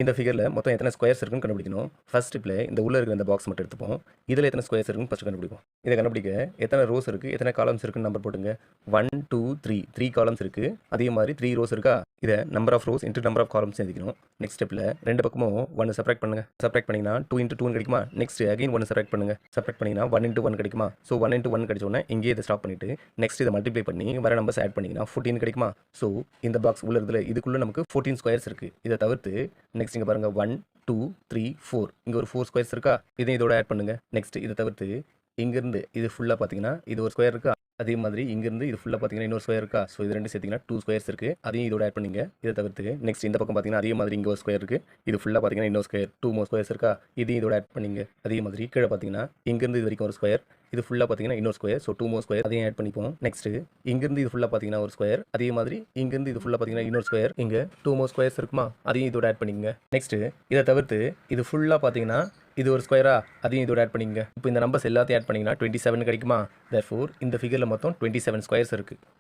இந்த ஃபிகரில் மொத்தம் எத்தனை ஸ்கொயர்ஸ் இருக்குன்னு கண்டுபிடிக்கணும். ஃபர்ஸ்ட் ஸ்டெப்பில் இந்த உள்ள இருக்கிற இந்த பாக்ஸ் மட்டும் எடுத்துப்போம். இதில் எத்தனை ஸ்கொயர்ஸ் இருக்குன்னு ஃபஸ்ட்டு கண்டுபிடிப்போம். இதை கண்டுபிடிக்க எத்தனை ரோஸ் இருக்குது, எத்தனை காலம்ஸ் இருக்குன்னு நம்பர் போட்டுங்க. 1 2 3 3 காலம்ஸ் இருக்குது. அதே மாதிரி 3 ரோஸ் இருக்கா. இதை number of rows into number of columns எழுதிக்கணும். நெக்ஸ்ட் ஸ்டெப்பில் ரெண்டு பக்கமும் 1 செப்பரேட் பண்ணுங்க. செப்பரேட் பண்ணிங்கன்னா 2 இன்ட்டு 2 கிடைக்குமா. நெக்ஸ்ட் அகைன் 1 செப்பரேட் பண்ணுங்க. செப்பரேட் பண்ணிங்கன்னா 1 இன்ட்டு 1 கிடைக்குமா. ஸோ 1 இன்ட்டு 1 கிடைச்சோன்னே இங்கேயே இதை ஸ்டாப் பண்ணிவிட்டு நெக்ஸ்ட் இதை மல்டிப்ளை பண்ணி வர நம்பர்ஸ் ஆட் பண்ணிங்கன்னா 14 கிடைக்குமா. ஸோ இந்த பாக்ஸ் உள்ள இதில் இதுக்குள்ளே நமக்கு 14 ஸ்கொயர்ஸ் இருக்குது. இதை தவிர்த்து நெக்ஸ்ட் இங்கே பாருங்கள் 1 2 3 4 இங்கே ஒரு 4 ஸ்கொயர்ஸ் இருக்கா. இதையும் இதோட ஆட் பண்ணுங்கள். நெக்ஸ்ட் இதை தவிர்த்து இங்கேருந்து இது ஃபுல்லாக பார்த்தீங்கன்னா இது ஒரு ஸ்கொயர் இருக்கா. அதே மாதிரி இங்கேருந்து இது ஃபுல்லாக பார்த்தீங்கன்னா இன்னொரு ஸ்கொயர் இருக்கா. ஸோ இது ரெண்டு சேர்த்திங்கன்னா 2 ஸ்கொயர்ஸ் இருக்குது. அதையும் இதோட ஆட் பண்ணிங்க. இதை தவிர்த்து நெக்ஸ்ட் இந்த பக்கம் பார்த்தீங்கன்னா அதே மாதிரி இங்கே ஒரு ஸ்கொயர் இருக்குது. இது ஃபுல்லாக பார்த்தீங்கன்னா இன்னொரு ஸ்கொயர் 2 மோர் ஸ்கொயர்ஸ் இருக்கா. இதையும் இதோட ஆட் பண்ணிங்க. அதே மாதிரி கீழே பார்த்தீங்கன்னா இங்கேருந்து இது வரைக்கும் ஒரு ஸ்கொயர். இது ஃபுல்லாக பார்த்தீங்கன்னா இன்னொரு ஸ்கொயர். ஸோ 2 மோர் ஸ்கொயர் அதையும் ஆட் பண்ணிப்போம். நெக்ஸ்ட் இங்கேருந்து இது ஃபுல்லாக பார்த்தீங்கன்னா ஒரு ஸ்கொயர். அதே மாதிரி இங்கேருந்து இது ஃபுல்லாக பார்த்தீங்கன்னா இன்னொரு ஸ்கொயர். இங்கே 2 மோர் ஸ்கொயர்ஸ் இருக்குமா. அதையும் இதோட ஆட் பண்ணிங்க. நெக்ஸ்ட் இதை தவிர்த்து இது ஃபுல்லாக பார்த்தீங்கன்னா இது ஒரு ஸ்கொயரா. அதையும் இதோட ஆட் பண்ணிங்க. இப்போ இந்த நம்பர்ஸ் எல்லாத்தையும் ஆட் பண்ணிங்கன்னா 27 கிடைக்குமா. தேர்ஃபோர் இந்த ஃபிகரில் மொத்தம் 27 ஸ்கொயர்ஸ் இருக்குது.